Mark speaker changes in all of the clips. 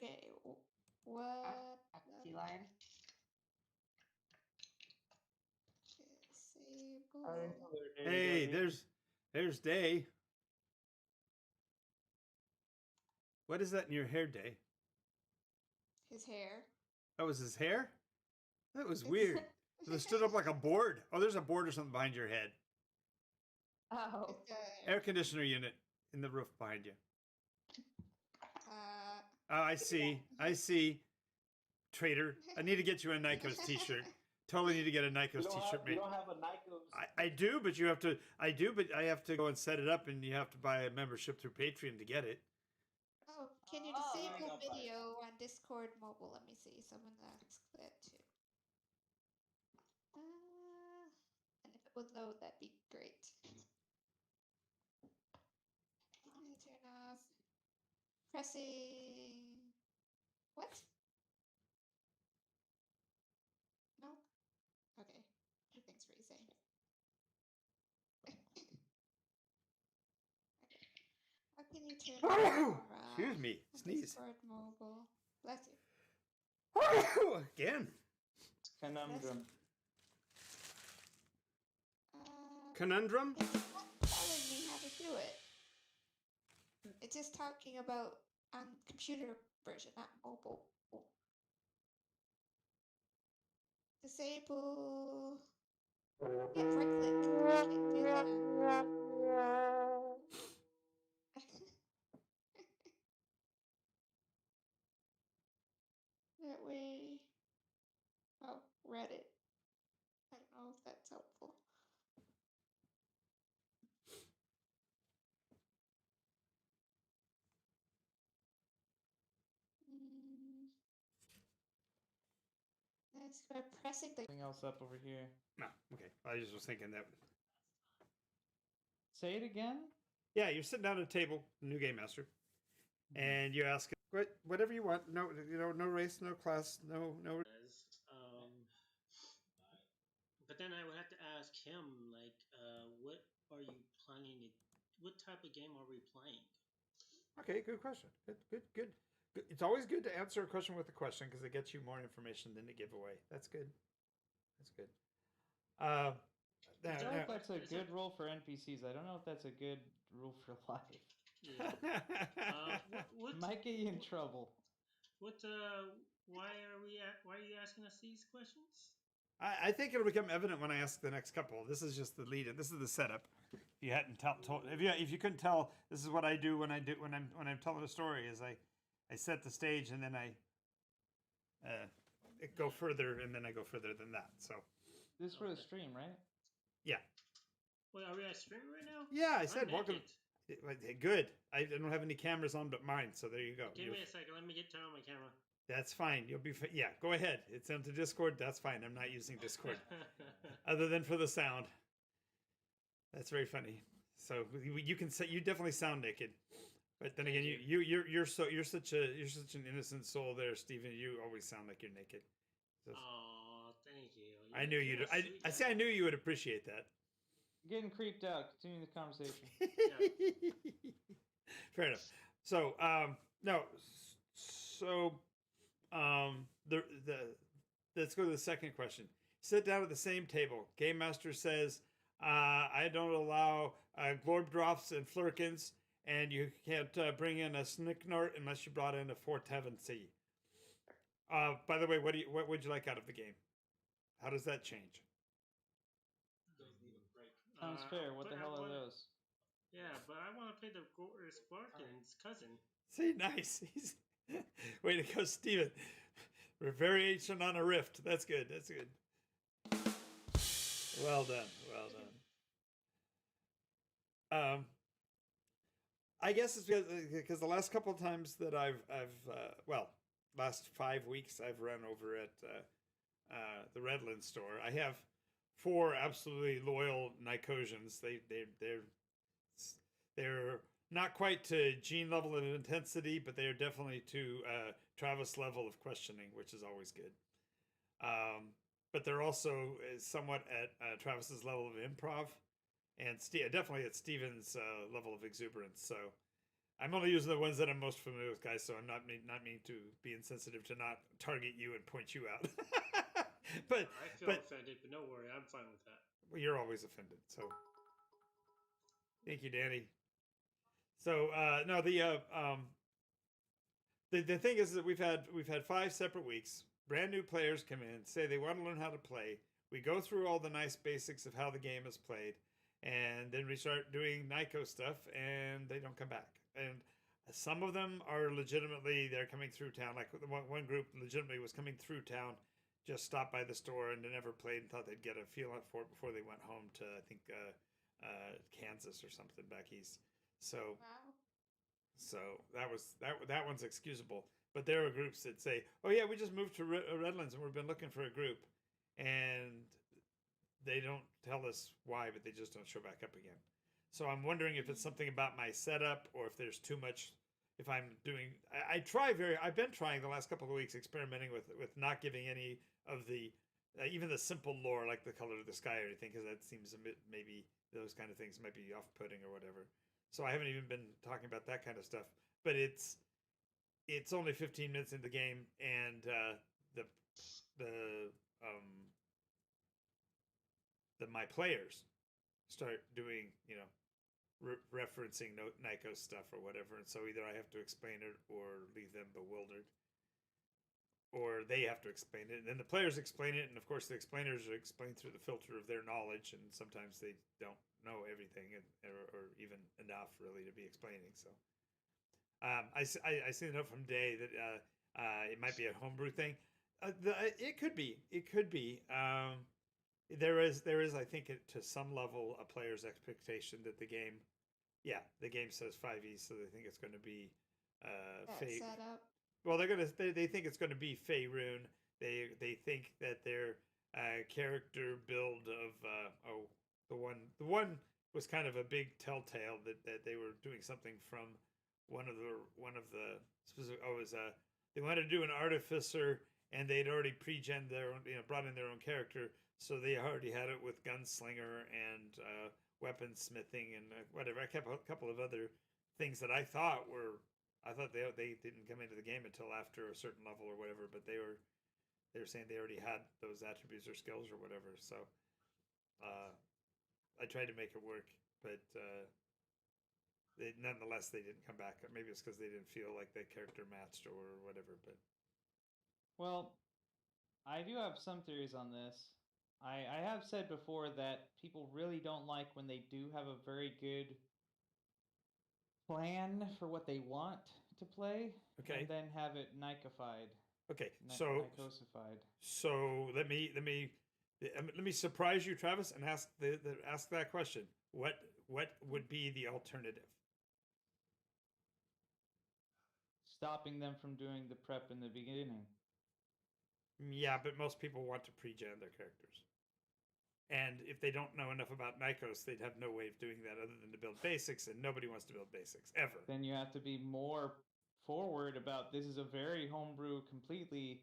Speaker 1: Okay. What?
Speaker 2: Sea lion.
Speaker 1: Disable.
Speaker 3: Hey, there's Day. What is that in your hair, Day?
Speaker 1: His hair.
Speaker 3: That was his hair? That was weird. It stood up like a board. Oh, there's a board or something behind your head.
Speaker 2: Oh.
Speaker 3: Air conditioner unit in the roof behind you. Oh, I see. I see. Traitor. I need to get you a Nikos t-shirt. Totally need to get a Nikos t-shirt made.
Speaker 4: You don't have a Nikos.
Speaker 3: I do, but you have to. I do, but I have to go and set it up, and you have to buy a membership through Patreon to get it.
Speaker 1: Oh, can you disable video on Discord mobile? Let me see. Someone asked that too. And if it would load, that'd be great. Turn off. Pressing. What? No. Okay. Thanks for saying. How can you turn off?
Speaker 3: Excuse me. Sneeze.
Speaker 1: Discord mobile. Bless you.
Speaker 3: Again.
Speaker 4: Conundrum.
Speaker 3: Conundrum?
Speaker 1: It's not telling me how to do it. It's just talking about on computer version, not mobile. Disable. Yeah, right click. Can't do that. That way. Oh, Reddit. I don't know if that's helpful. That's by pressing the.
Speaker 5: Something else up over here.
Speaker 3: No, okay. I just was thinking that.
Speaker 5: Say it again.
Speaker 3: Yeah, you're sitting down at a table, new game master, and you ask whatever you want. No, no race, no class, no.
Speaker 6: But then I would have to ask him, like, what are you planning to? What type of game are we playing?
Speaker 3: Okay, good question. Good. It's always good to answer a question with a question because it gets you more information than to give away. That's good.
Speaker 5: I feel like that's a good rule for NPCs. I don't know if that's a good rule for life.
Speaker 6: Yeah.
Speaker 5: Might get you in trouble.
Speaker 6: Why are you asking us these questions?
Speaker 3: I think it'll become evident when I ask the next couple. This is just the lead. This is the setup. If you hadn't told, if you couldn't tell, this is what I do when I'm telling a story. Is I set the stage and then I go further and then I go further than that. So
Speaker 5: this is for the stream, right?
Speaker 3: Yeah.
Speaker 6: Wait, are we at stream right now?
Speaker 3: Yeah, I said welcome. Good. I don't have any cameras on but mine, so there you go.
Speaker 6: Give me a second. Let me turn on my camera.
Speaker 3: That's fine. You'll be yeah. Go ahead. It's onto Discord. That's fine. I'm not using Discord, other than for the sound. That's very funny. So you can say you definitely sound naked, but then again, you're such an innocent soul there, Stephen. You always sound like you're naked. So,
Speaker 6: oh, thank you.
Speaker 3: I knew you'd. I knew you would appreciate that.
Speaker 5: Getting creeped out. Continue the conversation.
Speaker 3: Fair enough. So no. So let's go to the second question. Sit down at the same table. Game Master says, I don't allow glorb drops and flurkins, and you can't bring in a snicknort unless you brought in a Fort Heaven Sea. By the way, what would you like out of the game? How does that change?
Speaker 5: Sounds fair. What the hell are those?
Speaker 6: Yeah, but I want to play the Spartan's cousin.
Speaker 3: See, nice. He's way to go, Steven. Variation on a rift. That's good. Well done. I guess it's because the last couple of times that last 5 weeks I've run over at the Redlands store. I have 4 absolutely loyal Nicosians. They're not quite to Gene level of intensity, but they are definitely to Travis level of questioning, which is always good. But they're also somewhat at Travis's level of improv, and definitely at Steven's level of exuberance. So I'm only using the ones that I'm most familiar with, guys. So I'm not mean to be insensitive to not target you and point you out. but
Speaker 6: I feel
Speaker 3: but
Speaker 6: offended, but no worry, I'm fine with that.
Speaker 3: well, you're always offended. So thank you, Danny. So no, the thing is that we've had 5 separate weeks. Brand new players come in, say they want to learn how to play. We go through all the nice basics of how the game is played, and then we start doing Nyko stuff, and they don't come back. And some of them are legitimately they're coming through town. Like one group legitimately was coming through town, just stopped by the store and they never played and thought they'd get a feel for it before they went home to I think Kansas or something back east. So
Speaker 1: Wow.
Speaker 3: so that one's excusable. But there are groups that say, "Oh yeah, we just moved to Redlands and we've been looking for a group," and they don't tell us why, but they just don't show back up again. So I'm wondering if it's something about my setup or if there's too much. If I'm doing, I've been trying the last couple of weeks experimenting with not giving any of the, even the simple lore like the color of the sky or anything, because that seems a bit, maybe those kind of things might be off-putting or whatever. So I haven't even been talking about that kind of stuff. But it's only 15 minutes in the game, and the um my players start doing referencing Nyko stuff or whatever, and so either I have to explain it or leave them bewildered, or they have to explain it, and then the players explain it, and of course the explainers are explained through the filter of their knowledge, and sometimes they don't know everything or even enough really to be explaining. So I see enough from Day that it might be a homebrew thing. It could be. There is, I think, to some level, a player's expectation that the game says 5e, so they think it's going to be
Speaker 1: Set up.
Speaker 3: well, they think it's going to be Faerun. They think that their character build of the one was kind of a big telltale that they were doing something from one of the specific. They wanted to do an artificer, and they'd already pre-gen their own, brought in their own character, so they already had it with gunslinger and weaponsmithing and whatever. I kept a couple of other things that I thought they didn't come into the game until after a certain level or whatever, but they were saying they already had those attributes or skills or whatever. So I tried to make it work, but nonetheless they didn't come back. Maybe it's because they didn't feel like the character matched or whatever. But
Speaker 5: well, I do have some theories on this. I have said before that people really don't like when they do have a very good plan for what they want to play,
Speaker 3: okay,
Speaker 5: and then have it Nykified.
Speaker 3: Okay, so
Speaker 5: Nycosified.
Speaker 3: So let me surprise you, Travis, and ask that question. What would be the alternative?
Speaker 5: Stopping them from doing the prep in the beginning.
Speaker 3: Yeah, but most people want to pre-gen their characters. And if they don't know enough about Nikos, they'd have no way of doing that other than to build basics, and nobody wants to build basics, ever.
Speaker 5: Then you have to be more forward about this is a very homebrew, completely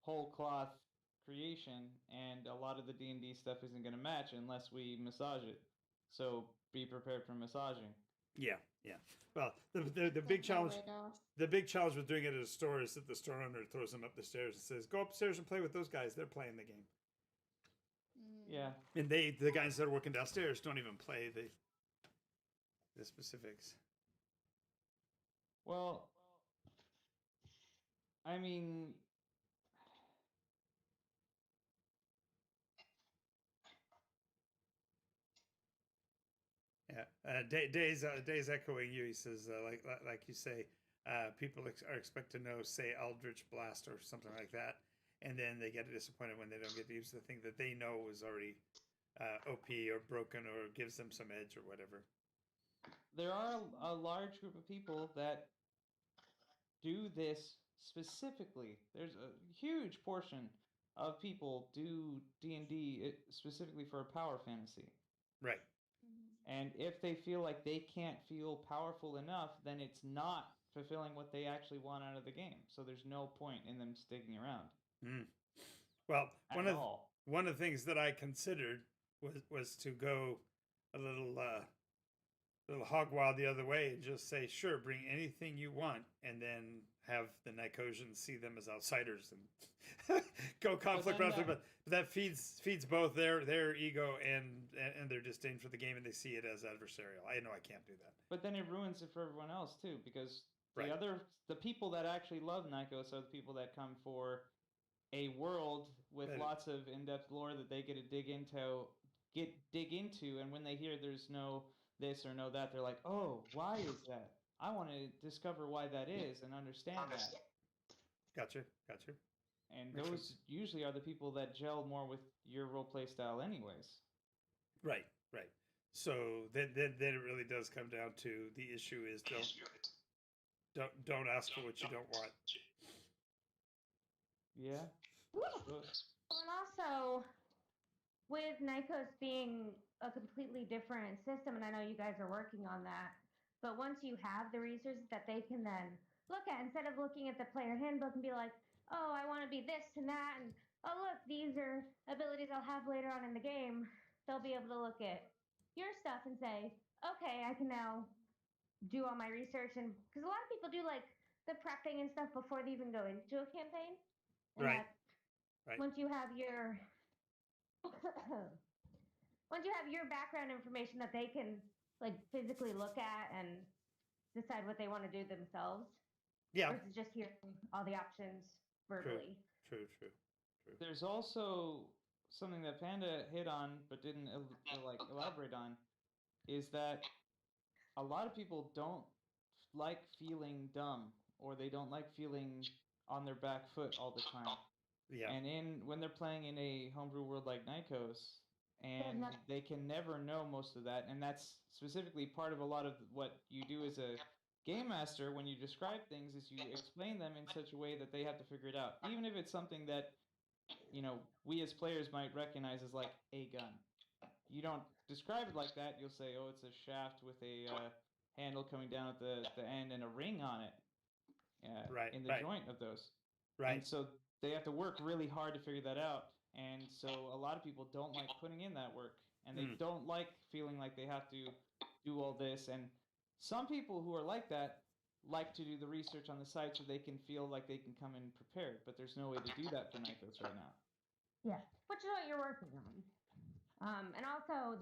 Speaker 5: whole cloth creation, and a lot of the D&D stuff isn't going to match unless we massage it. So be prepared for massaging.
Speaker 3: Yeah. Well, the big challenge with doing it at a store is that the store owner throws them up the stairs and says, "Go upstairs and play with those guys. They're playing the game."
Speaker 5: Yeah.
Speaker 3: And the guys that are working downstairs don't even play the specifics.
Speaker 5: Well, I mean,
Speaker 3: yeah. Days echoing you. He says, like you say, people are expected to know, say, Eldritch Blast or something like that, and then they get disappointed when they don't get to use the thing that they know is already OP or broken or gives them some edge or whatever.
Speaker 5: There are a large group of people that do this specifically. There's a huge portion of people do D&D specifically for a power fantasy.
Speaker 3: Right.
Speaker 5: And if they feel like they can't feel powerful enough, then it's not fulfilling what they actually want out of the game. So there's no point in them sticking around.
Speaker 3: Well, one of the things that I considered was to go a little they'll hog wild the other way and just say, sure, bring anything you want, and then have the Nicosians see them as outsiders and go conflict
Speaker 5: then
Speaker 3: around. But that feeds both their ego and their disdain for the game, and they see it as adversarial. I know I can't do that.
Speaker 5: But then it ruins it for everyone else too, because
Speaker 3: Right.
Speaker 5: the people that actually love Nikos are the people that come for a world with
Speaker 3: Right.
Speaker 5: lots of in-depth lore that they get to dig into, and when they hear there's no this or no that, they're like, oh, why is that? I want to discover why that is and understand that.
Speaker 3: Gotcha.
Speaker 5: And
Speaker 3: Makes
Speaker 5: those
Speaker 3: sense.
Speaker 5: usually are the people that gel more with your role play style, anyways.
Speaker 3: Right. So then it really does come down to the issue is don't ask for what you don't want.
Speaker 5: Yeah.
Speaker 2: Well, and also, with Nikos being a completely different system, and I know you guys are working on that, but once you have the resources that they can then look at, instead of looking at the player handbook and be like, oh, I want to be this and that, and oh, look, these are abilities I'll have later on in the game, they'll be able to look at your stuff and say, okay, I can now do all my research. And because a lot of people do like the prepping and stuff before they even go into a campaign. And
Speaker 3: Right.
Speaker 2: that once you have your once you have your background information that they can like physically look at and decide what they want to do themselves
Speaker 3: Yeah.
Speaker 2: versus just hearing all the options verbally.
Speaker 3: True.
Speaker 5: There's also something that Panda hit on but didn't like elaborate on, is that a lot of people don't like feeling dumb, or they don't like feeling on their back foot all the time.
Speaker 3: Yeah.
Speaker 5: And when they're playing in a homebrew world like Nikos, and they can never know most of that, and that's specifically part of a lot of what you do as a game master when you describe things, is you explain them in such a way that they have to figure it out, even if it's something that we as players might recognize as like a gun. You don't describe it like that. You'll say, oh, it's a shaft with a handle coming down at the end and a ring on it in the joint of those.
Speaker 3: Right.
Speaker 5: And so they have to work really hard to figure that out. And so a lot of people don't like putting in that work, and they don't like feeling like they have to do all this. And some people who are like that like to do the research on the side so they can feel like they can come in prepared, but there's no way to do that for Nikos right now.
Speaker 2: Yeah, which is what you're working on. And also,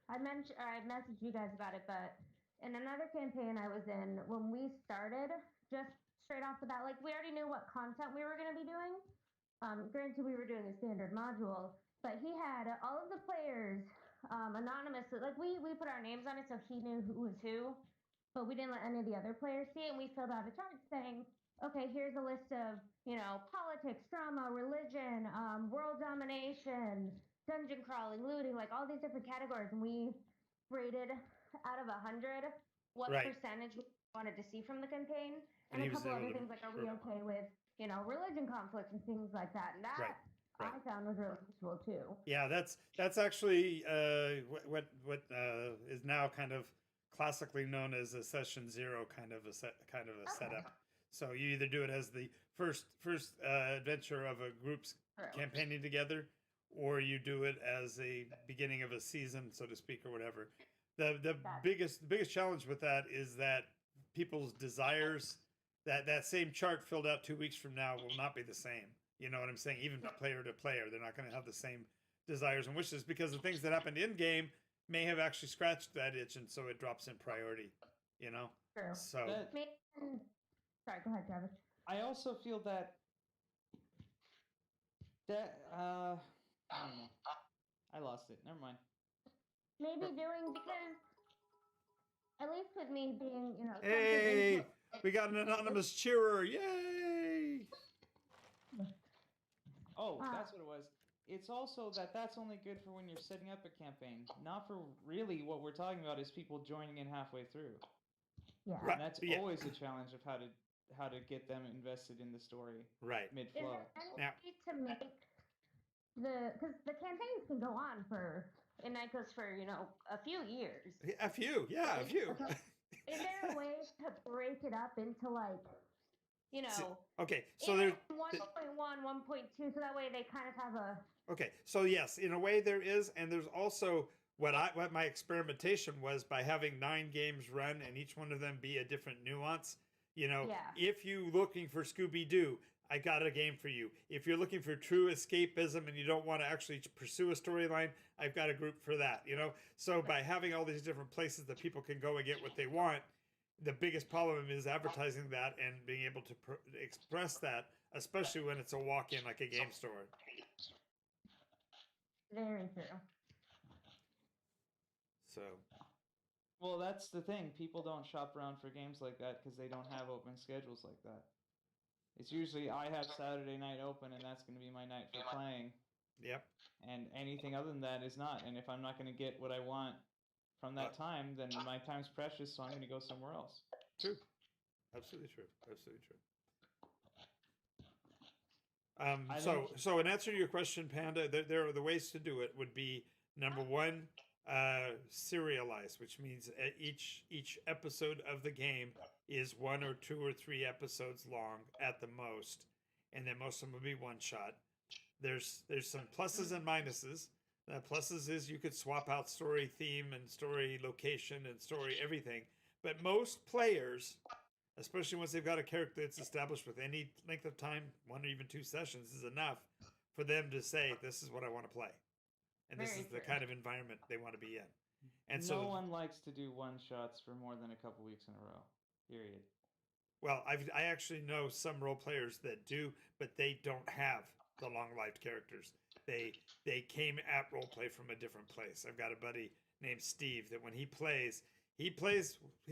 Speaker 2: I messaged you guys about it, but in another campaign I was in, when we started, just straight off the bat, like we already knew what content we were going to be doing. Granted, we were doing a standard module, but he had all of the players anonymously, like we put our names on it so he knew who was who, but we didn't let any of the other players see it, and we filled out a chart saying, okay, here's a list of, politics, drama, religion, world domination, dungeon crawling, looting, like all these different categories. And we rated out of 100 what percentage we wanted to see from the campaign. And a couple other things like, are we okay with, religion conflicts and things like that. And that I found was really useful too.
Speaker 3: Yeah, that's actually what is now kind of classically known as a session 0 kind of a setup. So you either do it as the first adventure of a group's campaigning together, or you do it as a beginning of a season, so to speak, or whatever. The biggest challenge with that is that people's desires, that same chart filled out 2 weeks from now will not be the same. You know what I'm saying? Even player to player, they're not going to have the same desires and wishes, because the things that happened in game may have actually scratched that itch, and so it drops in priority.
Speaker 2: True.
Speaker 3: So
Speaker 2: sorry, go ahead, Travis.
Speaker 5: I also feel that I don't know. I lost it. Never mind.
Speaker 2: Maybe doing, because at least with me being,
Speaker 3: hey, we got an anonymous cheerer! Yay!
Speaker 5: Oh, that's what it was. It's also that's only good for when you're setting up a campaign, not for really what we're talking about is people joining in halfway through.
Speaker 2: Yeah,
Speaker 5: and that's always a challenge of how to get them invested in the story. Mid-flow.
Speaker 2: Is there any way to make because the campaigns can go on in Nikos for a few years.
Speaker 3: A few.
Speaker 2: Is there a way to break it up into
Speaker 3: okay, so there's
Speaker 2: 1.1, 1.2, so that way they kind of have a.
Speaker 3: Okay, so yes, in a way there is, and there's also what my experimentation was by having 9 games run and each one of them be a different nuance. You know,
Speaker 2: Yeah.
Speaker 3: if you looking for Scooby Doo, I got a game for you. If you're looking for true escapism and you don't want to actually pursue a storyline, I've got a group for that. You know, so by having all these different places that people can go and get what they want, the biggest problem is advertising that and being able to express that, especially when it's a walk-in like a game store.
Speaker 2: Very true.
Speaker 3: So,
Speaker 5: Well, that's the thing. People don't shop around for games like that because they don't have open schedules like that. It's usually I have Saturday night open and that's going to be my night for playing.
Speaker 3: yep.
Speaker 5: And anything other than that is not. And if I'm not going to get what I want from that time, then my time's precious, so I'm going to go somewhere else.
Speaker 3: True. Absolutely true. Absolutely true. So in answer to your question, Panda, there are the ways to do it would be number one, serialize, which means each episode of the game is 1 or 2 or 3 episodes long at the most, and then most of them will be one shot. There's some pluses and minuses. The pluses is you could swap out story theme and story location and story everything, but most players, especially once they've got a character that's established with any length of time, 1 or even 2 sessions is enough for them to say, this is what I want to play. And this is the kind of environment they want to be in. And
Speaker 5: no
Speaker 3: so
Speaker 5: one likes to do one shots for more than a couple weeks in a row. Period.
Speaker 3: well, I actually know some role players that do, but they don't have the long-lived characters. They came at role play from a different place. I've got a buddy named Steve that when he'll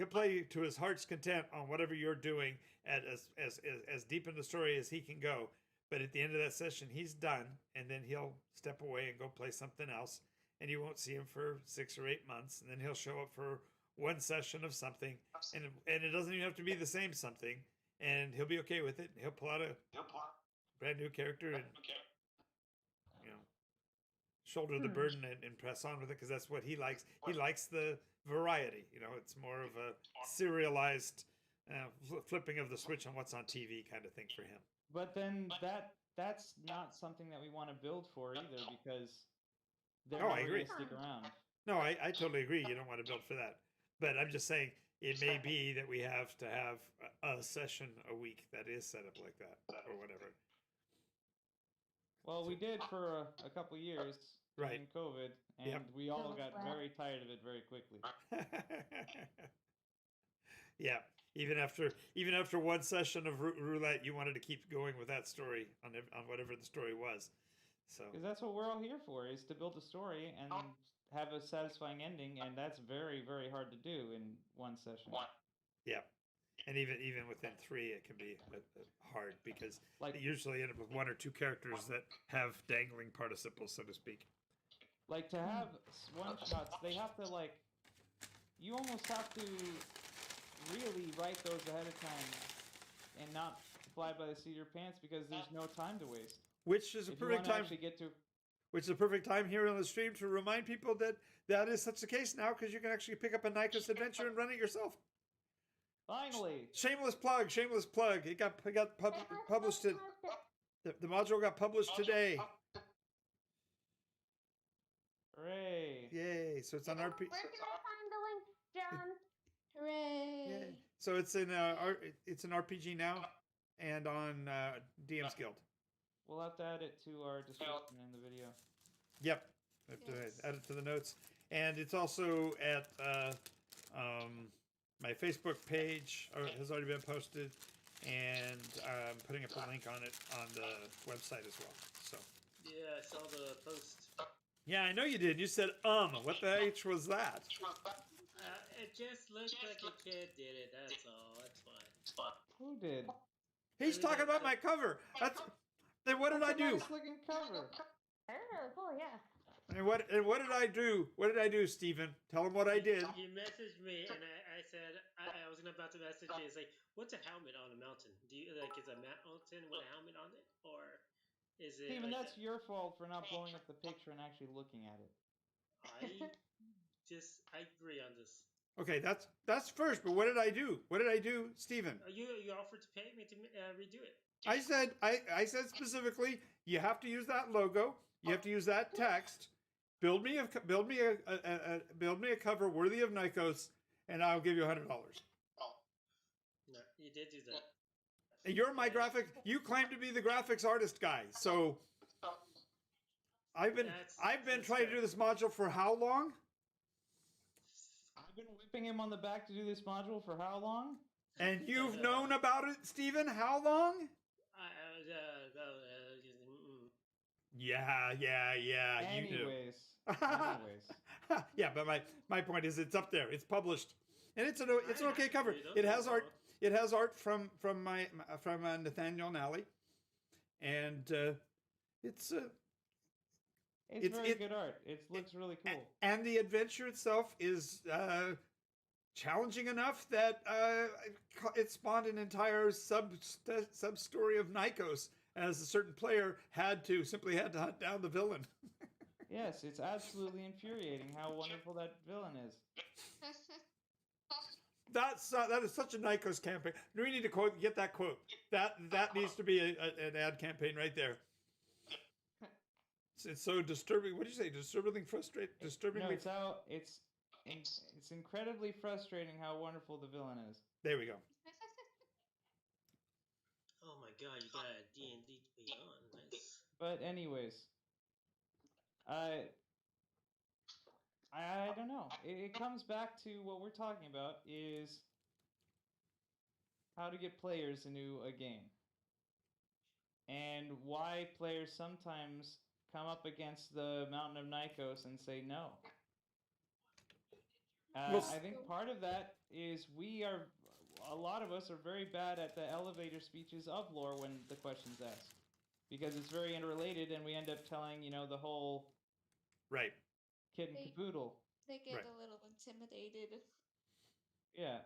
Speaker 3: play to his heart's content on whatever you're doing at as deep in the story as he can go. But at the end of that session, he's done, and then he'll step away and go play something else, and you won't see him for 6 or 8 months, and then he'll show up for 1 session of something, and it doesn't even have to be the same something, and he'll be okay with it. And he'll pull out a brand new character and shoulder the burden and press on with it because that's what he likes. He likes the variety. It's more of a serialized flipping of the switch on what's on TV kind of thing for him.
Speaker 5: But then that's not something that we want to build for either because they're not
Speaker 3: I agree.
Speaker 5: going to stick around.
Speaker 3: No, I totally agree. You don't want to build for that. But I'm just saying it may be that we have to have a session a week that is set up like that or whatever.
Speaker 5: Well, we did for a couple years during COVID, and we all got very tired of it very quickly.
Speaker 3: Yeah, even after 1 session of roulette, you wanted to keep going with that story on whatever the story was. So
Speaker 5: because that's what we're all here for, is to build a story and have a satisfying ending, and that's very, very hard to do in 1 session.
Speaker 3: Yeah. And even within 3, it can be hard because they usually end up with 1 or 2 characters that have dangling participles, so to speak.
Speaker 5: Like, to have one-shots, they have to, you almost have to really write those ahead of time and not fly by the seat of your pants because there's no time to waste.
Speaker 3: Which is a perfect time Which is a perfect time here on the stream to remind people that is such the case now because you can actually pick up a Nykus adventure and run it yourself.
Speaker 5: Finally!
Speaker 3: Shameless plug. It got published. The module got published today.
Speaker 5: Hooray!
Speaker 3: Yay! So it's on RP.
Speaker 2: Where can I find the link, John?
Speaker 1: Hooray!
Speaker 3: Yay! So it's in RPG now, and on DM's Guild.
Speaker 5: We'll have to add it to our description in the video.
Speaker 3: Yep, I have to add it to the notes, and it's also at my Facebook page has already been posted, and I'm putting up a link on it on the website as well. So.
Speaker 6: Yeah, I saw the post.
Speaker 3: Yeah, I know you did. You said, what the H was that?
Speaker 6: It just looked like a kid did it. That's all. That's fine.
Speaker 5: Who did?
Speaker 3: He's talking about my cover. Then what did I do?
Speaker 5: Nice looking cover.
Speaker 2: That is really cool, yeah.
Speaker 3: And what did I do? What did I do, Stephen? Tell him what I did.
Speaker 6: You messaged me, and I said I was about to message you and say, "What's a helmet on a mountain? Do you is a mountain with a helmet on it, or is it?"
Speaker 5: Stephen, that's your fault for not blowing up the picture and actually looking at it.
Speaker 6: I agree on this.
Speaker 3: Okay, that's first. But what did I do? What did I do, Stephen?
Speaker 6: You offered to pay me to redo it.
Speaker 3: I said specifically, you have to use that logo. You have to use that text. build me a cover worthy of Nikos, and I'll give you $100.
Speaker 6: No, you did do that.
Speaker 3: And you're my graphic. You claim to be the graphics artist guy, so I've been
Speaker 6: That's
Speaker 3: trying to do this module for how long?
Speaker 5: I've been whipping him on the back to do this module for how long?
Speaker 3: And you've known about it, Steven, how long? Yeah.
Speaker 5: Anyways.
Speaker 3: Yeah, but my point is, it's up there. It's published, and it's an okay cover. It has art. It has art from Nathaniel Nally, and it's
Speaker 5: very good art. It looks really cool.
Speaker 3: And the adventure itself is challenging enough that it spawned an entire sub story of Nikos, as a certain player simply had to hunt down the villain.
Speaker 5: Yes, it's absolutely infuriating how wonderful that villain is.
Speaker 3: That is such a Nikos campaign. We need to get that quote. That needs to be an ad campaign right there. It's so disturbing. What did you say? Disturbingly frustrating. Disturbingly.
Speaker 5: No, it's incredibly frustrating how wonderful the villain is.
Speaker 3: There we go.
Speaker 6: Oh my god, you got a D&D Beyond. Nice.
Speaker 5: But anyways, I don't know. It comes back to what we're talking about is how to get players into a game. And why players sometimes come up against the Mountain of Nikos and say no. I think part of that is a lot of us are very bad at the elevator speeches of lore when the question's asked. Because it's very interrelated, and we end up telling, the whole
Speaker 3: right
Speaker 5: kit and caboodle.
Speaker 1: They get a little intimidated.
Speaker 5: Yeah.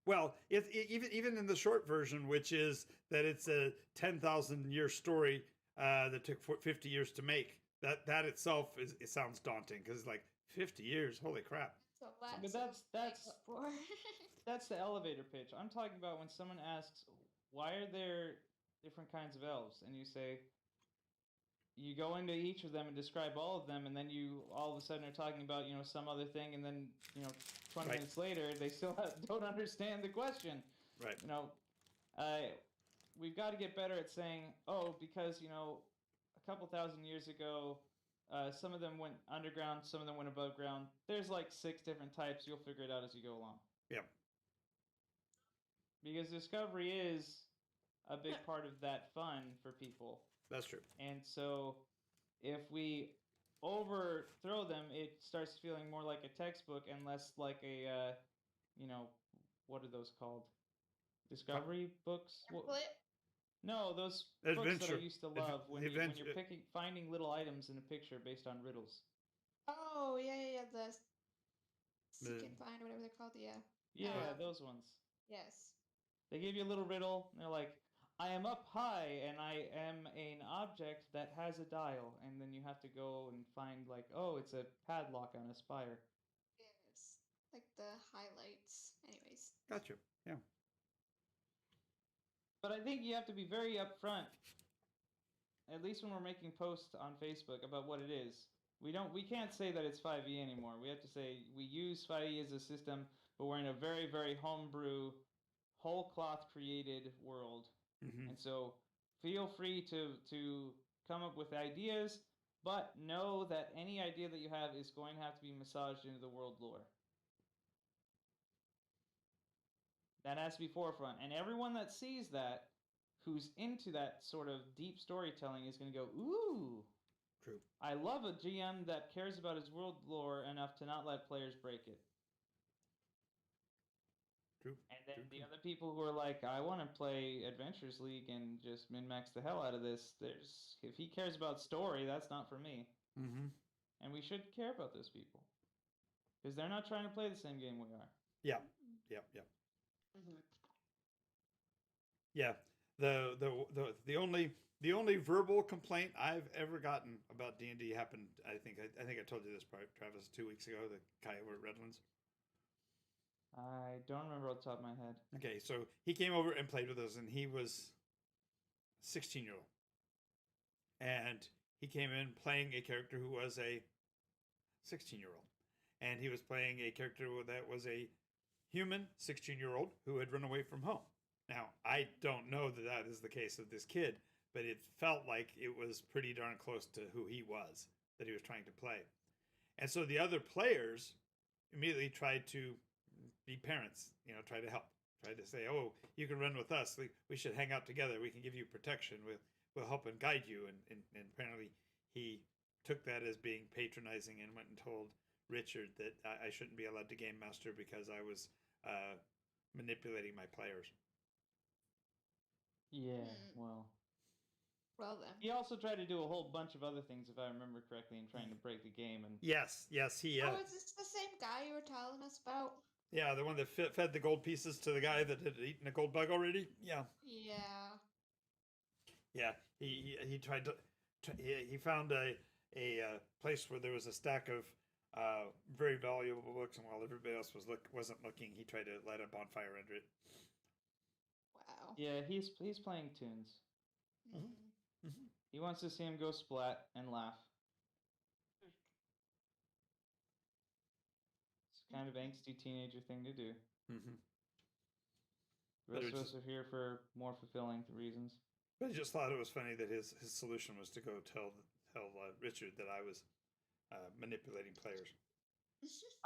Speaker 3: Well, even in the short version, which is that it's a 10,000-year story that took 50 years to make. That itself it sounds daunting, because it's like 50 years. Holy crap!
Speaker 5: But that's the elevator pitch. I'm talking about when someone asks, "Why are there different kinds of elves?" and you say, you go into each of them and describe all of them, and then you all of a sudden are talking about some other thing, and then 20 minutes later they still don't understand the question.
Speaker 3: Right.
Speaker 5: We've got to get better at saying, because a couple thousand years ago, some of them went underground, some of them went above ground. There's like 6 different types. You'll figure it out as you go along.
Speaker 3: Yeah.
Speaker 5: Because discovery is a big part of that fun for people.
Speaker 3: That's true.
Speaker 5: And so if we overthrow them, it starts feeling more like a textbook and less like a, what are those called? Discovery books? No, those books that I used to love when you're finding little items in a picture based on riddles.
Speaker 1: Oh, yeah, the seek and find, or whatever they're called, yeah.
Speaker 5: Yeah, those ones.
Speaker 1: Yes.
Speaker 5: They give you a little riddle, and they're like, I am up high, and I am an object that has a dial, and then you have to go and find, it's a padlock on a spire.
Speaker 1: Yes, like the highlights. Anyways.
Speaker 3: Gotcha, yeah.
Speaker 5: But I think you have to be very upfront, at least when we're making posts on Facebook about what it is. We can't say that it's 5e anymore. We have to say we use 5e as a system, but we're in a very, very homebrew, whole cloth created world.
Speaker 3: Mm-hmm.
Speaker 5: And so feel free to come up with ideas, but know that any idea that you have is going to have to be massaged into the world lore. That has to be forefront. And everyone that sees that, who's into that sort of deep storytelling, is going to go, ooh.
Speaker 3: True.
Speaker 5: I love a GM that cares about his world lore enough to not let players break it.
Speaker 3: True.
Speaker 5: And then the other people who are like, I want to play Adventures League and just min-max the hell out of this. If he cares about story, that's not for me.
Speaker 3: Mm-hmm.
Speaker 5: And we should care about those people. Because they're not trying to play the same game we are.
Speaker 3: Yeah.
Speaker 1: Mm-hmm.
Speaker 3: Yeah. The only verbal complaint I've ever gotten about D&D happened, I think I told you this, Travis, 2 weeks ago, the guy over at Redlands.
Speaker 5: I don't remember off the top of my head.
Speaker 3: Okay, so he came over and played with us, and he was a 16-year-old. And he came in playing a character who was a 16-year-old. And he was playing a character that was a human 16-year-old who had run away from home. Now, I don't know that that is the case of this kid, but it felt like it was pretty darn close to who he was that he was trying to play. And so the other players immediately tried to be parents, try to help, try to say, oh, you can run with us. We should hang out together. We can give you protection. We'll help and guide you. And apparently he took that as being patronizing and went and told Richard that I shouldn't be allowed to game master because I was manipulating my players.
Speaker 5: Yeah, well.
Speaker 1: Well then.
Speaker 5: He also tried to do a whole bunch of other things, if I remember correctly, in trying to break the game. And
Speaker 3: yes, he.
Speaker 1: Oh, is this the same guy you were telling us about?
Speaker 3: Yeah, the one that fed the gold pieces to the guy that had eaten a gold bug already. Yeah.
Speaker 1: Yeah.
Speaker 3: Yeah, he tried to. He found a place where there was a stack of very valuable books, and while everybody else wasn't looking, he tried to light a bonfire under it.
Speaker 1: Wow.
Speaker 5: yeah, he's playing tunes.
Speaker 1: Mm.
Speaker 3: Mm-hmm.
Speaker 5: He wants to see him go splat and laugh. It's kind of angsty teenager thing to do.
Speaker 3: Mm-hmm.
Speaker 5: The rest of us are here for more fulfilling reasons.
Speaker 3: But I just thought it was funny that his solution was to go tell Richard that I was manipulating players.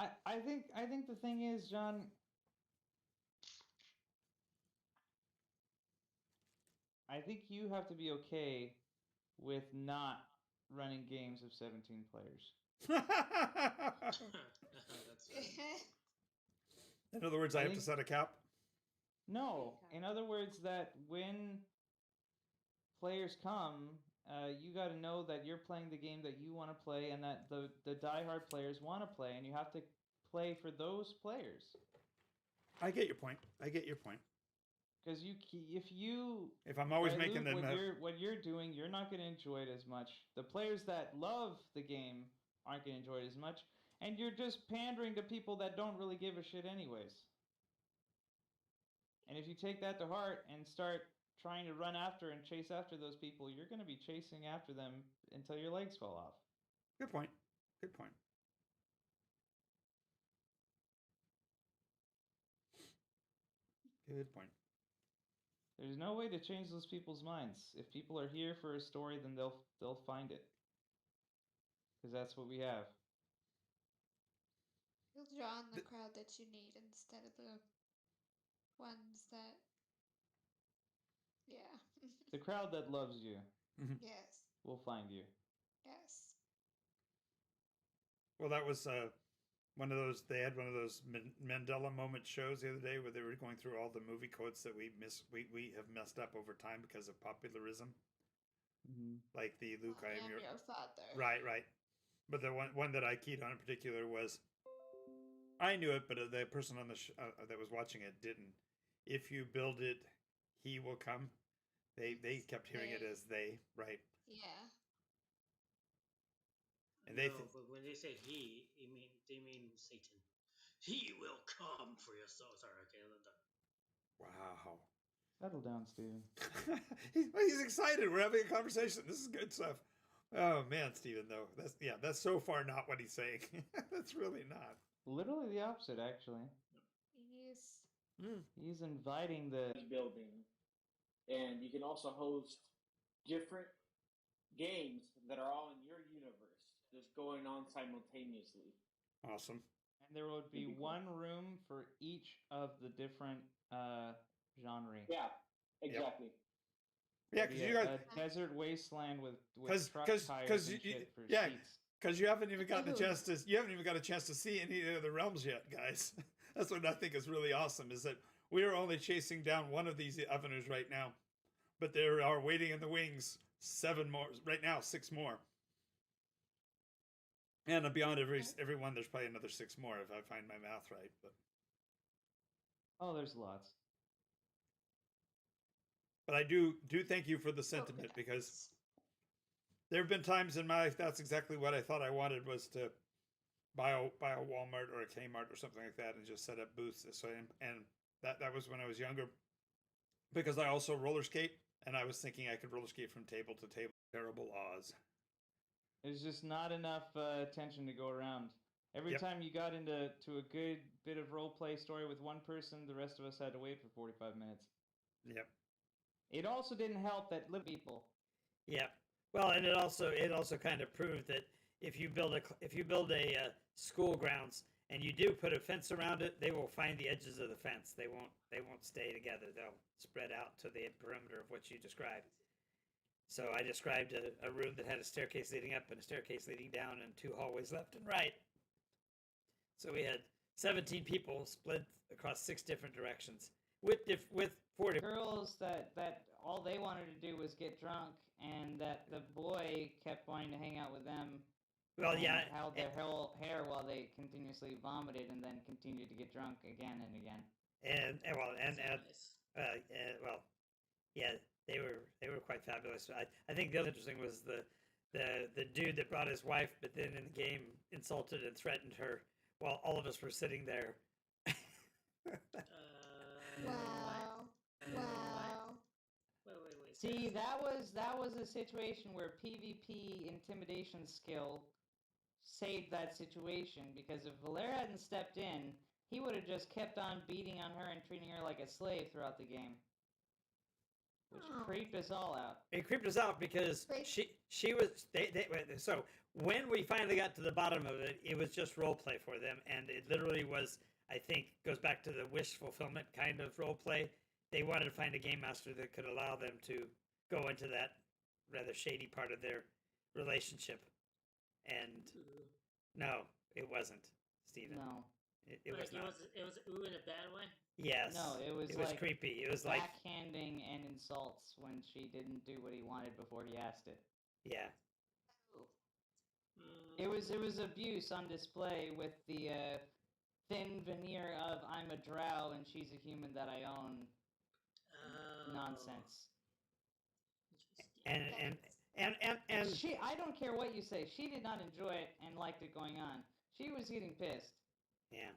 Speaker 5: I think the thing is, John, I think you have to be okay with not running games of 17 players.
Speaker 6: That's right.
Speaker 3: In other words, I have to set a cap?
Speaker 5: No. In other words, that when players come, you got to know that you're playing the game that you want to play and that the diehard players want to play, and you have to play for those players.
Speaker 3: I get your point.
Speaker 5: Because
Speaker 3: if I'm always making them
Speaker 5: what you're doing, you're not going to enjoy it as much. The players that love the game aren't going to enjoy it as much, and you're just pandering to people that don't really give a shit anyways. And if you take that to heart and start trying to run after and chase after those people, you're going to be chasing after them until your legs fall off.
Speaker 3: Good point.
Speaker 5: There's no way to change those people's minds. If people are here for a story, then they'll find it. Because that's what we have.
Speaker 1: You'll draw in the crowd that you need instead of the ones that... Yeah.
Speaker 5: The crowd that loves you
Speaker 1: Yes.
Speaker 5: will find you.
Speaker 1: Yes.
Speaker 3: Well, that was one of those. They had one of those Mandela moment shows the other day where they were going through all the movie quotes that we have messed up over time because of popularism.
Speaker 5: Mm-hmm.
Speaker 3: Like the Luke, I am your
Speaker 1: father.
Speaker 3: Right. But the one that I keyed on in particular was, I knew it, but the person on the that was watching it didn't. If you build it, he will come. They kept hearing it as they, right?
Speaker 1: Yeah.
Speaker 3: And
Speaker 6: but when they say he, they mean Satan. He will come for your soul. Sorry, okay, I'm done.
Speaker 3: Wow.
Speaker 5: Settle down, Steven.
Speaker 3: he's excited. We're having a conversation. This is good stuff. Oh man, Steven, though. That's so far not what he's saying. That's really not.
Speaker 5: Literally the opposite, actually.
Speaker 1: Yes.
Speaker 5: He's inviting the
Speaker 4: building, and you can also host different games that are all in your universe, just going on simultaneously.
Speaker 3: Awesome.
Speaker 5: And there would be one room for each of the different genre.
Speaker 4: Yeah, exactly.
Speaker 3: Yeah, because you guys
Speaker 5: a desert wasteland with truck tires and shit for seats.
Speaker 3: Because you haven't even gotten a chance to see any of the realms yet, guys. That's what I think is really awesome, is that we are only chasing down one of these avenues right now, but there are waiting in the wings 7 more right now, 6 more, and beyond every one, there's probably another 6 more if I find my math right.
Speaker 5: But there's lots.
Speaker 3: But I do thank you for the sentiment, because there have been times in my life that's exactly what I thought I wanted, was to buy a Walmart or a Kmart or something like that and just set up booths. So and that was when I was younger, because I also roller skate, and I was thinking I could roller skate from table to table. Terrible laws.
Speaker 5: There's just not enough attention to go around. Every
Speaker 3: Yep.
Speaker 5: time you got into a good bit of role play story with one person, the rest of us had to wait for 45 minutes.
Speaker 3: Yep.
Speaker 5: It also didn't help that little people.
Speaker 3: Yep. Well, and it also kind of proved that if you build a school grounds and you do put a fence around it, they will find the edges of the fence. They won't stay together. They'll spread out to the perimeter of what you described. So I described a room that had a staircase leading up and a staircase leading down and 2 hallways left and right. So we had 17 people split across 6 different directions with 4 different
Speaker 5: Girls that all they wanted to do was get drunk, and that the boy kept wanting to hang out with them.
Speaker 3: Well,
Speaker 5: and
Speaker 3: yeah,
Speaker 5: held their hair while they continuously vomited and then continued to get drunk again and again.
Speaker 3: Well, yeah, they were quite fabulous. I think the other interesting was the dude that brought his wife, but then in the game insulted and threatened her while all of us were sitting there.
Speaker 1: Wow. Wow.
Speaker 6: Wait.
Speaker 5: See, that was a situation where PvP intimidation skill saved that situation, because if Valera hadn't stepped in, he would have just kept on beating on her and treating her like a slave throughout the game, which creeped us all out.
Speaker 3: It creeped us out because
Speaker 1: Great.
Speaker 3: she was so when we finally got to the bottom of it, it was just role play for them, and it literally was, I think, goes back to the wish fulfillment kind of role play. They wanted to find a game master that could allow them to go into that rather shady part of their relationship, and no, it wasn't, Steven.
Speaker 5: No.
Speaker 3: It was not.
Speaker 6: It was ooh in a bad way.
Speaker 3: Yes.
Speaker 5: No, it was like
Speaker 3: creepy. It was like
Speaker 5: backhanding and insults when she didn't do what he wanted before he asked it.
Speaker 3: yeah.
Speaker 5: It was abuse on display with the thin veneer of I'm a drow and she's a human that I own nonsense.
Speaker 3: And
Speaker 5: She, I don't care what you say, she did not enjoy it and liked it going on. She was getting pissed.
Speaker 3: yeah.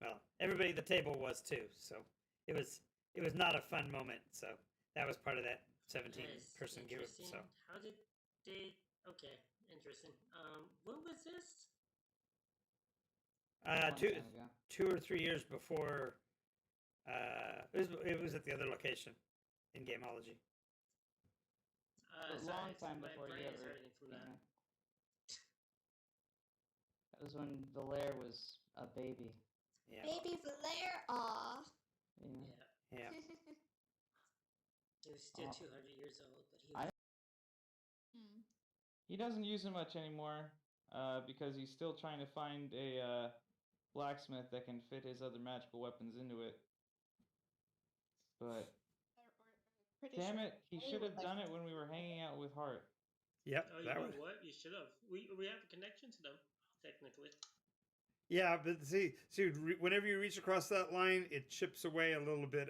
Speaker 3: Well, everybody at the table was too, so it was not a fun moment. So that was part of that 17-person group. So
Speaker 6: how did they? Okay, interesting. When was this?
Speaker 5: Long time ago.
Speaker 3: 2 or 3 years before. It was at the other location in Gameology.
Speaker 5: A long time before
Speaker 6: my
Speaker 5: you
Speaker 6: brain is
Speaker 5: ever.
Speaker 6: hurting from that.
Speaker 5: That was when Valere was a baby.
Speaker 3: Yeah.
Speaker 1: Baby Valere, aw.
Speaker 5: Yeah.
Speaker 3: Yeah.
Speaker 6: He was still
Speaker 5: Oh.
Speaker 6: 200 years old, but he
Speaker 5: I-
Speaker 6: was
Speaker 5: He doesn't use it much anymore because he's still trying to find a blacksmith that can fit his other magical weapons into it. But
Speaker 1: Pretty
Speaker 5: damn
Speaker 1: sure
Speaker 5: it, he
Speaker 1: they
Speaker 5: should
Speaker 1: would
Speaker 5: have
Speaker 1: like
Speaker 5: done
Speaker 1: to
Speaker 5: it when we were hanging out with Hart.
Speaker 3: Yep.
Speaker 6: Oh, you
Speaker 3: That
Speaker 6: know
Speaker 3: was.
Speaker 6: what? You should have. We have a connection to them, technically.
Speaker 3: Yeah, but see, whenever you reach across that line, it chips away a little bit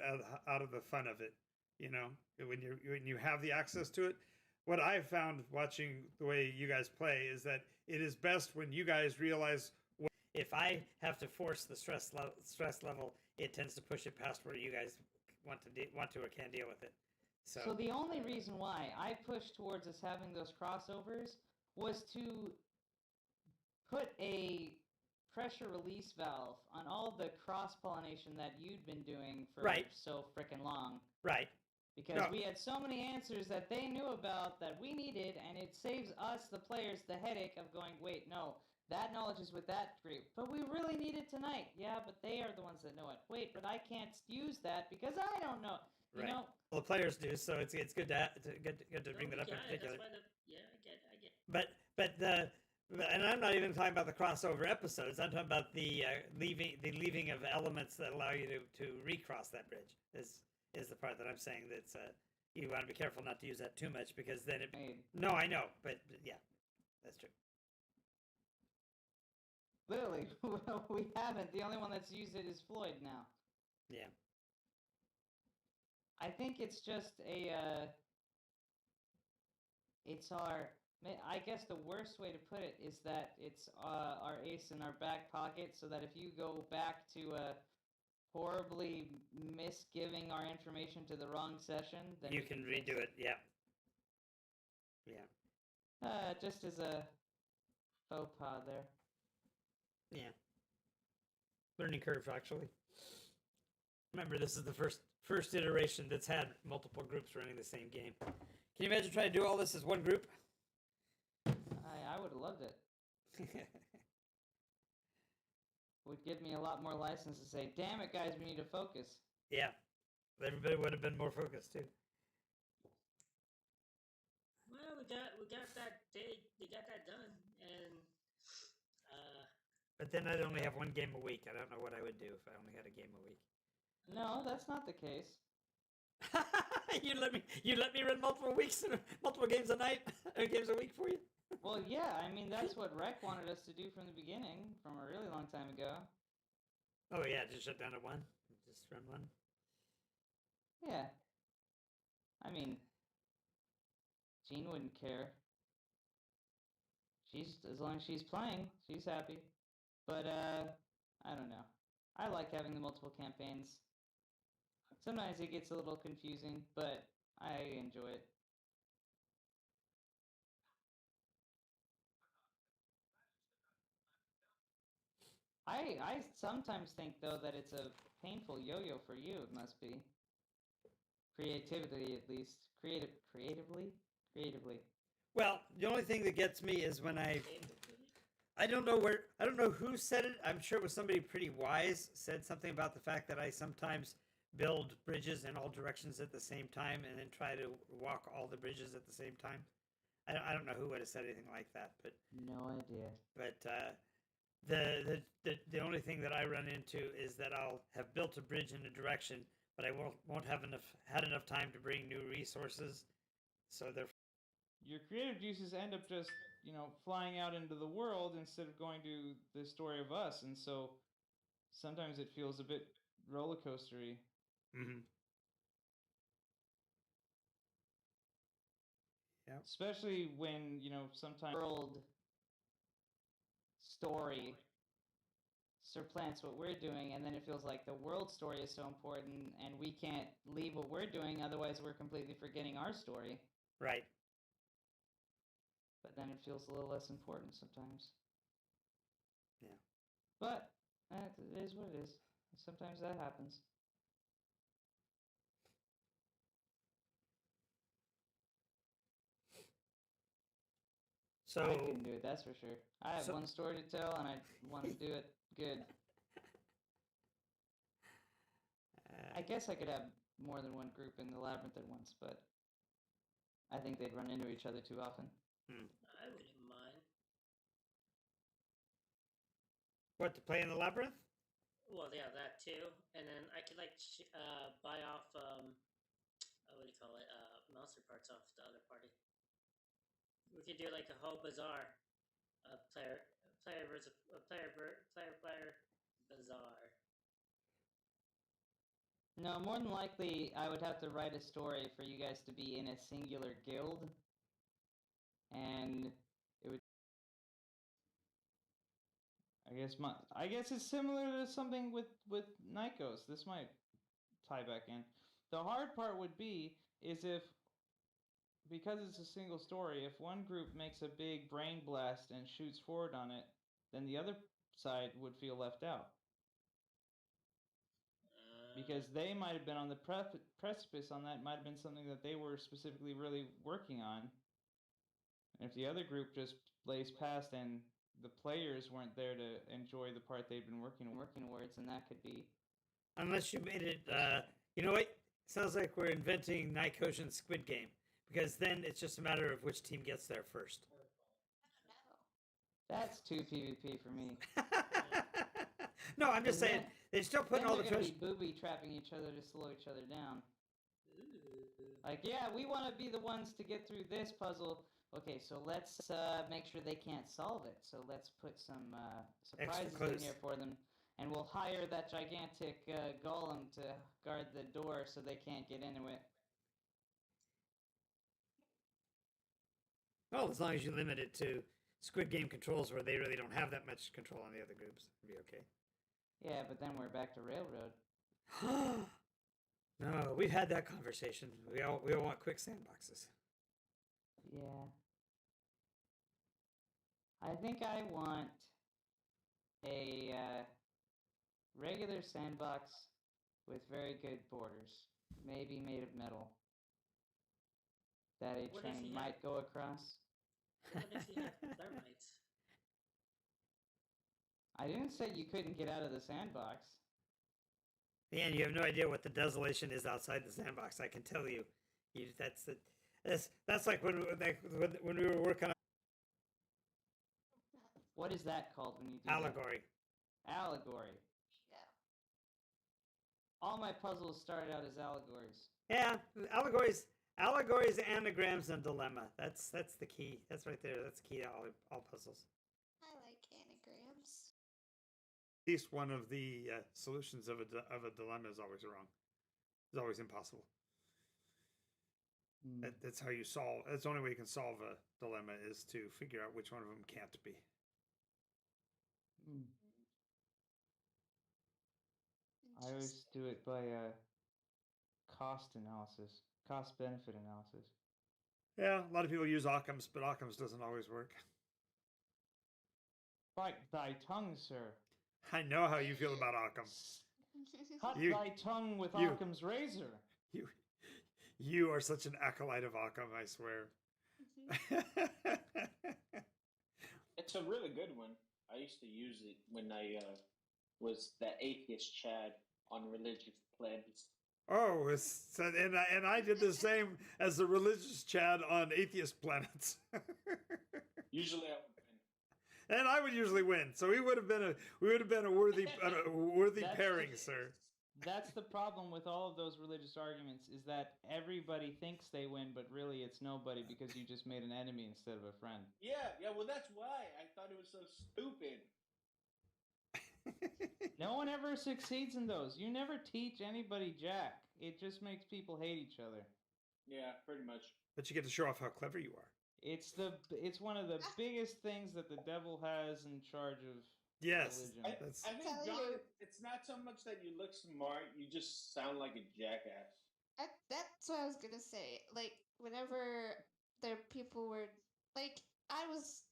Speaker 3: out of the fun of it. You know, when you have the access to it. What I've found watching the way you guys play is that it is best when you guys realize if I have to force the stress level, it tends to push it past where you guys want to or can deal with it.
Speaker 5: So the only reason why I pushed towards us having those crossovers was to put a pressure release valve on all the cross-pollination that you'd been doing for
Speaker 3: Right.
Speaker 5: so frickin' long.
Speaker 3: Right.
Speaker 5: Because
Speaker 3: No.
Speaker 5: we had so many answers that they knew about that we needed, and it saves us, the players, the headache of going, wait, no, that knowledge is with that group. But we really need it tonight. Yeah, but they are the ones that know it. Wait, but I can't use that because I don't know. You
Speaker 3: Right.
Speaker 5: know?
Speaker 3: Well, the players do, so it's good to bring that up in
Speaker 6: Yeah,
Speaker 3: particular.
Speaker 6: that's why I get.
Speaker 3: And I'm not even talking about the crossover episodes. I'm talking about the leaving of elements that allow you to recross that bridge. Is the part that I'm saying that's you want to be careful not to use that too much because then it.
Speaker 5: Hey,
Speaker 3: No, I know, but yeah, that's true.
Speaker 5: literally, we haven't. The only one that's used it is Floyd now.
Speaker 3: Yeah.
Speaker 5: I think it's just it's our. I guess the worst way to put it is that it's our ace in our back pocket, so that if you go back to horribly misgiving our information to the wrong session, then
Speaker 3: You
Speaker 5: we
Speaker 3: can
Speaker 5: fix
Speaker 3: redo it. Yeah. Yeah.
Speaker 5: Just as a faux pas there.
Speaker 3: Yeah. Learning curve, actually. Remember, this is the first iteration that's had multiple groups running the same game. Can you imagine trying to do all this as one group?
Speaker 5: I would have loved it. Would give me a lot more license to say, damn it, guys, we need to focus.
Speaker 3: Yeah. Everybody would have been more focused, too.
Speaker 6: Well, we got that done, and
Speaker 3: But then I'd only have one game a week. I don't know what I would do if I only had a game a week.
Speaker 5: No, that's not the case.
Speaker 3: you let me run multiple games a night, games a week for you.
Speaker 5: Well, yeah, I mean, that's what Rec wanted us to do from the beginning, from a really long time ago.
Speaker 3: Oh yeah, just shut down at one, just run one.
Speaker 5: Yeah. I mean, Jean wouldn't care. As long as she's playing, she's happy. But I don't know. I like having the multiple campaigns. Sometimes it gets a little confusing, but I enjoy it. I sometimes think though that it's a painful yo-yo for you. It must be creativity, at least creatively.
Speaker 3: Well, the only thing that gets me is when I don't know who said it. I'm sure it was somebody pretty wise said something about the fact that I sometimes build bridges in all directions at the same time and then try to walk all the bridges at the same time. I don't know who would have said anything like that, but
Speaker 5: No idea.
Speaker 3: But the only thing that I run into is that I'll have built a bridge in a direction, but I won't have had enough time to bring new resources, so therefore
Speaker 5: Your creative juices end up just, flying out into the world instead of going to the story of us, and so sometimes it feels a bit roller coastery.
Speaker 3: Mm-hmm. Yeah.
Speaker 5: Especially when, sometimes world story supplants what we're doing, and then it feels like the world story is so important, and we can't leave what we're doing, otherwise we're completely forgetting our story.
Speaker 3: Right.
Speaker 5: But then it feels a little less important sometimes.
Speaker 3: Yeah.
Speaker 5: But it is what it is. Sometimes that happens.
Speaker 3: So
Speaker 5: I couldn't do it, that's for sure. I have one story to tell, and I want to do it good. I guess I could have more than one group in the labyrinth at once, but I think they'd run into each other too often.
Speaker 6: I wouldn't mind.
Speaker 3: What, to play in the labyrinth?
Speaker 6: Well, yeah, that too, and then I could buy off what do you call it? Monster parts off the other party. We could do like a whole bazaar, player bazaar.
Speaker 5: No, more than likely, I would have to write a story for you guys to be in a singular guild, and it would. I guess it's similar to something with Nikos. This might tie back in. The hard part would be is if, because it's a single story, if one group makes a big brain blast and shoots forward on it, then the other side would feel left out. Because they might have been on the precipice on that, might have been something that they were specifically really working on. And if the other group just blazed past and the players weren't there to enjoy the part they've been working towards, then that could be.
Speaker 3: Unless you made it, you know what? Sounds like we're inventing Nikosian Squid Game, because then it's just a matter of which team gets there first.
Speaker 5: That's too PvP for me.
Speaker 3: No, I'm just saying they're still putting all the
Speaker 5: treasure.
Speaker 3: treasure.
Speaker 5: Be booby trapping each other to slow each other down. Like, yeah, we want to be the ones to get through this puzzle. Okay, so let's make sure they can't solve it. So let's put some surprises in here for them. And we'll hire that gigantic golem to guard the door so they can't get into it.
Speaker 3: Well, as long as you limit it to Squid Game controls where they really don't have that much control on the other groups, it'll be okay.
Speaker 5: Yeah, but then we're back to Railroad.
Speaker 3: No, we've had that conversation. We all want quick sandboxes.
Speaker 5: Yeah. I think I want a regular sandbox with very good borders, maybe made of metal, that a
Speaker 6: What if
Speaker 5: train
Speaker 6: you
Speaker 5: might
Speaker 6: have-
Speaker 5: go across.
Speaker 6: What if you have thermites?
Speaker 5: I didn't say you couldn't get out of the sandbox.
Speaker 3: And you have no idea what the desolation is outside the sandbox. I can tell you. That's like when we were working on
Speaker 5: What is that called when you do that?
Speaker 3: allegory.
Speaker 5: Allegory.
Speaker 1: Yeah.
Speaker 5: All my puzzles started out as allegories.
Speaker 3: Yeah, allegories, anagrams, and dilemma. That's the key. That's right there. That's the key to all puzzles.
Speaker 1: I like anagrams.
Speaker 3: At least one of the solutions of a dilemma is always wrong. It's always impossible. That's how you solve. That's the only way you can solve a dilemma is to figure out which one of them can't be.
Speaker 5: I always do it by cost analysis, cost benefit analysis.
Speaker 3: Yeah, a lot of people use Occam's, but Occam's doesn't always work.
Speaker 5: Bite thy tongue, sir.
Speaker 3: I know how you feel about Occam.
Speaker 5: Cut
Speaker 3: You-
Speaker 5: thy tongue with
Speaker 3: you-
Speaker 5: Occam's razor.
Speaker 3: You are such an acolyte of Occam, I swear.
Speaker 4: It's a really good one. I used to use it when I was the atheist Chad on religious plans.
Speaker 3: Oh, and I did the same as the religious Chad on atheist planets.
Speaker 4: Usually I would win.
Speaker 3: And I would usually win, so we would have been a worthy
Speaker 5: That's
Speaker 3: pairing,
Speaker 5: the-
Speaker 3: sir.
Speaker 5: That's the problem with all of those religious arguments is that everybody thinks they win, but really it's nobody because you just made an enemy instead of a friend.
Speaker 4: Yeah, well that's why I thought it was so stupid.
Speaker 5: No one ever succeeds in those. You never teach anybody jack. It just makes people hate each other.
Speaker 4: Yeah, pretty much.
Speaker 3: But you get to show off how clever you are.
Speaker 5: It's one of the biggest things that the devil has in charge of
Speaker 3: Yes,
Speaker 5: religion.
Speaker 3: that's
Speaker 4: I think,
Speaker 1: Tell
Speaker 4: John,
Speaker 1: you.
Speaker 4: it's not so much that you look smart, you just sound like a jackass.
Speaker 1: That's what I was gonna say. Like, whenever there people were like, I was.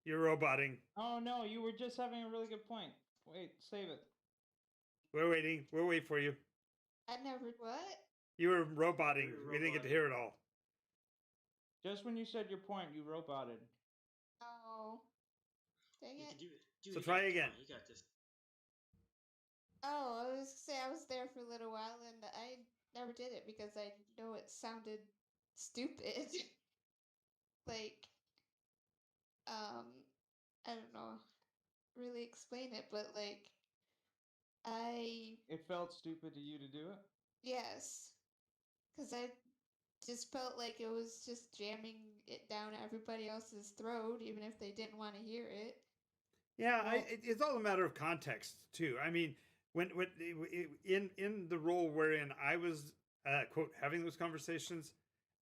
Speaker 3: you're roboting.
Speaker 5: Oh no, you were just having a really good point. Wait, save it.
Speaker 3: We're waiting. We'll wait for you.
Speaker 1: I never what?
Speaker 3: You were roboting. We didn't get to hear it all.
Speaker 5: Just when you said your point, you roboted.
Speaker 1: Oh, dang
Speaker 6: You
Speaker 1: it!
Speaker 6: can do it.
Speaker 3: So
Speaker 6: it.
Speaker 3: try
Speaker 6: Come
Speaker 3: again.
Speaker 6: on, you got this.
Speaker 1: Oh, I was gonna say I was there for a little while and I never did it because I know it sounded stupid. Like, I don't know, really explain it, but like,
Speaker 5: It felt stupid to you to do it?
Speaker 1: yes, because I just felt like it was just jamming it down everybody else's throat, even if they didn't want to hear it.
Speaker 3: Yeah,
Speaker 5: Well-
Speaker 3: it's all a matter of context too. I mean, when in the role wherein I was quote having those conversations,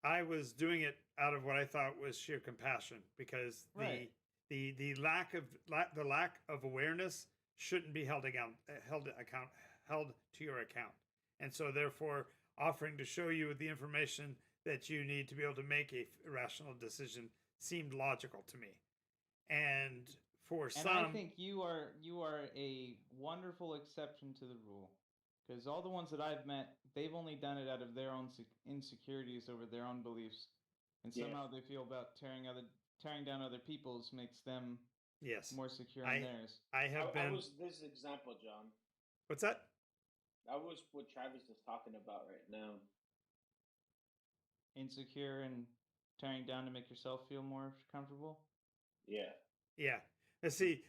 Speaker 3: I was doing it out of what I thought was sheer compassion because
Speaker 5: Right.
Speaker 3: the lack of awareness shouldn't be held to your account, and so therefore offering to show you the information that you need to be able to make a rational decision seemed logical to me, and for
Speaker 5: And
Speaker 3: some.
Speaker 5: I think you are a wonderful exception to the rule. Because all the ones that I've met, they've only done it out of their own insecurities over their own beliefs, and
Speaker 4: Yeah.
Speaker 5: somehow they feel about tearing down other people's makes them
Speaker 3: Yes,
Speaker 5: more secure
Speaker 3: I-
Speaker 5: in theirs.
Speaker 3: I have
Speaker 4: I
Speaker 3: been.
Speaker 4: was this example, John.
Speaker 3: What's that?
Speaker 4: That was what Travis is talking about right now.
Speaker 5: Insecure and tearing down to make yourself feel more comfortable.
Speaker 4: Yeah.
Speaker 3: Yeah. Let's see.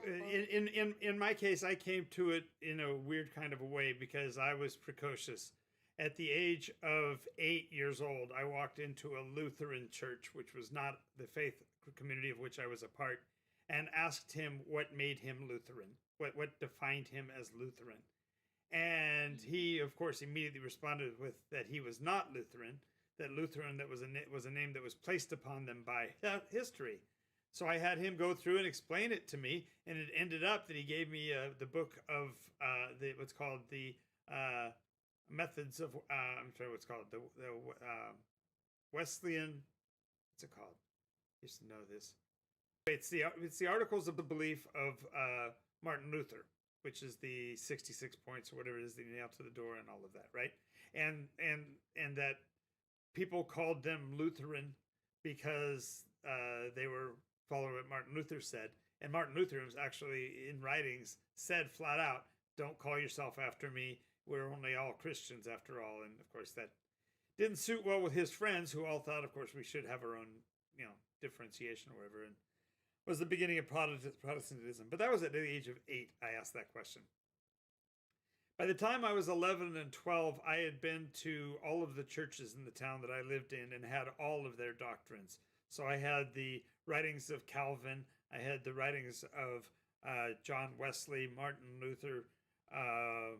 Speaker 3: In my case, I came to it in a weird kind of a way because I was precocious. At the age of 8 years old, I walked into a Lutheran church, which was not the faith community of which I was a part, and asked him what made him Lutheran, what defined him as Lutheran. And he, of course, immediately responded with that he was not Lutheran, that Lutheran that was a name that was placed upon them by history. So I had him go through and explain it to me, and it ended up that he gave me the book of what's called the methods of I'm sorry, what's called the Wesleyan what's it called? I used to know this. It's the Articles of the Belief of Martin Luther, which is the 66 points or whatever it is that he nailed to the door and all of that, right? And that people called them Lutheran because they were following what Martin Luther said. And Martin Luther was actually in writings said flat out, "Don't call yourself after me. We're only all Christians after all." And of course, that didn't suit well with his friends, who all thought, of course, we should have our own, differentiation or whatever. And was the beginning of Protestantism. But that was at the age of 8. I asked that question. By the time I was 11 and 12, I had been to all of the churches in the town that I lived in and had all of their doctrines. So I had the writings of Calvin. I had the writings of John Wesley, Martin Luther. I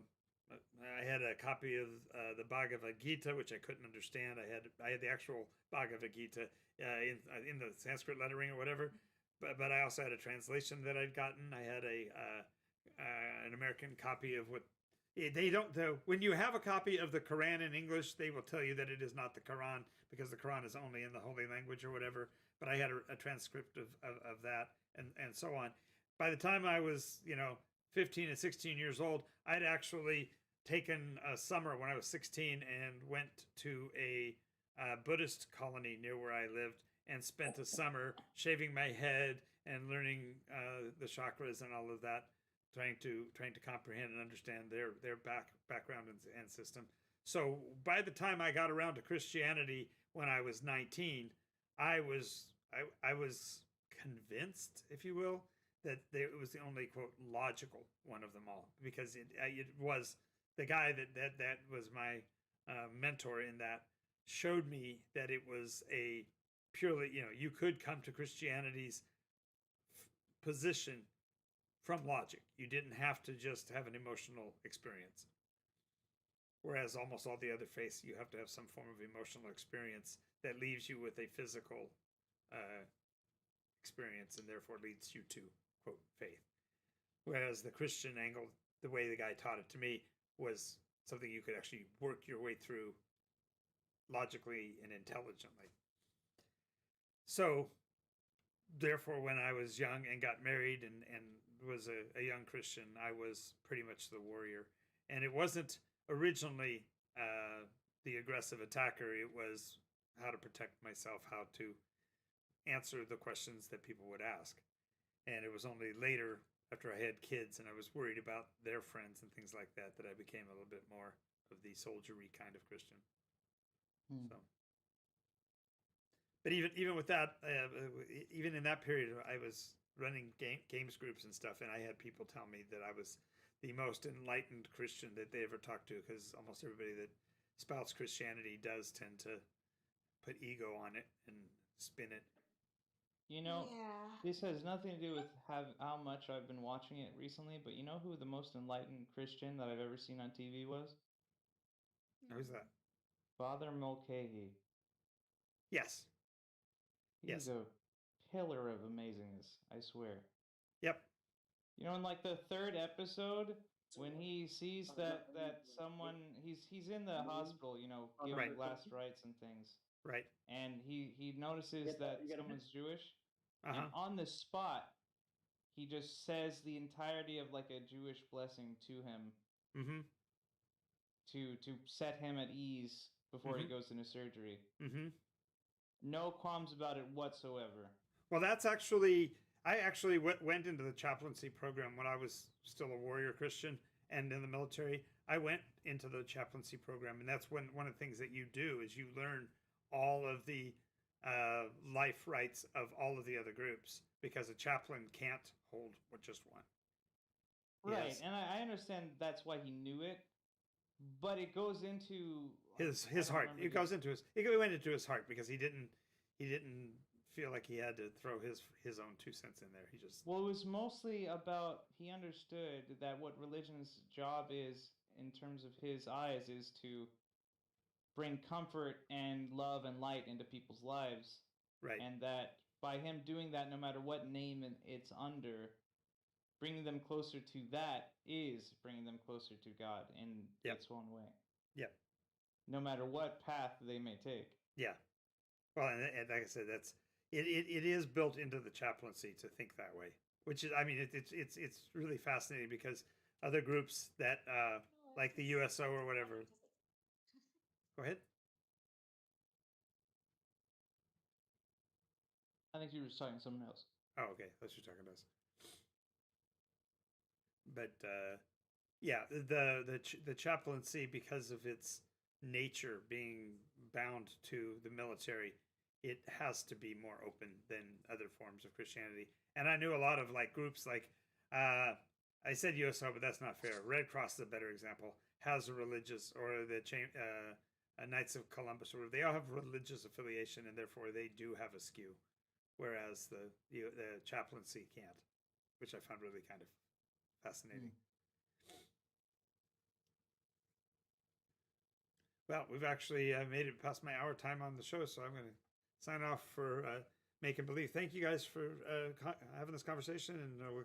Speaker 3: had a copy of the Bhagavad Gita, which I couldn't understand. I had the actual Bhagavad Gita in the Sanskrit lettering or whatever. But I also had a translation that I'd gotten. I had an American copy of what they don't. When you have a copy of the Quran in English, they will tell you that it is not the Quran because the Quran is only in the holy language or whatever. But I had a transcript of that and so on. By the time I was 15 and 16 years old, I'd actually taken a summer when I was 16 and went to a Buddhist colony near where I lived and spent a summer shaving my head and learning the chakras and all of that, trying to comprehend and understand their background and system. So by the time I got around to Christianity when I was 19, I was convinced, if you will, that it was the only quote logical one of them all, because it was the guy that was my mentor in that showed me that it was a purely, you could come to Christianity's position from logic. You didn't have to just have an emotional experience. Whereas almost all the other faiths, you have to have some form of emotional experience that leaves you with a physical experience and therefore leads you to, quote, faith. Whereas the Christian angle, the way the guy taught it to me, was something you could actually work your way through logically and intelligently. So, therefore, when I was young and got married and was a young Christian, I was pretty much the warrior. And it wasn't originally the aggressive attacker. It was how to protect myself, how to answer the questions that people would ask. And it was only later, after I had kids and I was worried about their friends and things like that, that I became a little bit more of the soldiery kind of Christian. So, but even with that, even in that period, I was running games groups and stuff, and I had people tell me that I was the most enlightened Christian that they ever talked to, because almost everybody that spouts Christianity does tend to put ego on it and spin it.
Speaker 1: Yeah.
Speaker 5: This has nothing to do with how much I've been watching it recently, but you know who the most enlightened Christian that I've ever seen on TV was?
Speaker 3: Who's that?
Speaker 5: Father Mulcahy.
Speaker 3: Yes.
Speaker 5: He's a pillar of amazingness, I swear.
Speaker 3: Yep.
Speaker 5: You know, in like the 3rd episode, when he sees that someone he's in the hospital, giving
Speaker 3: Right.
Speaker 5: last rites and things.
Speaker 3: Right.
Speaker 5: And he notices that someone's Jewish, and on the spot, he just says the entirety of like a Jewish blessing to him, to set him at ease before he goes into surgery. No qualms about it whatsoever.
Speaker 3: Well, I actually went into the chaplaincy program when I was still a warrior Christian and in the military. I went into the chaplaincy program, and that's one of the things that you do is you learn all of the life rights of all of the other groups, because a chaplain can't hold just one.
Speaker 5: Right,
Speaker 3: Yes.
Speaker 5: and I understand that's why he knew it, but it goes into
Speaker 3: his heart. It went into his heart, because he didn't feel like he had to throw his own 2 cents in there. It
Speaker 5: was mostly about, he understood that what religion's job is, in terms of his eyes, is to bring comfort and love and light into people's lives.
Speaker 3: Right.
Speaker 5: And that by him doing that, no matter what name it's under, bringing them closer to that is bringing them closer to God in its own way.
Speaker 3: Yep.
Speaker 5: No matter what path they may take.
Speaker 3: Yeah. Well, and like I said, it is built into the chaplaincy to think that way, which is, I mean, it's really fascinating because other groups that like the USO or whatever. Go ahead.
Speaker 5: I think you were talking to someone else.
Speaker 3: Oh, okay. That's what you're talking to us. But yeah, the chaplaincy, because of its nature being bound to the military, it has to be more open than other forms of Christianity. And I knew a lot of like groups like I said USO, but that's not fair. Red Cross is a better example. Has a religious, or the Knights of Columbus, or they all have religious affiliation, and therefore they do have a skew, whereas the chaplaincy can't, which I found really kind of fascinating. Well, we've actually made it past my hour time on the show, so I'm going to sign off for Make and Believe. Thank you guys for having this conversation, and we'll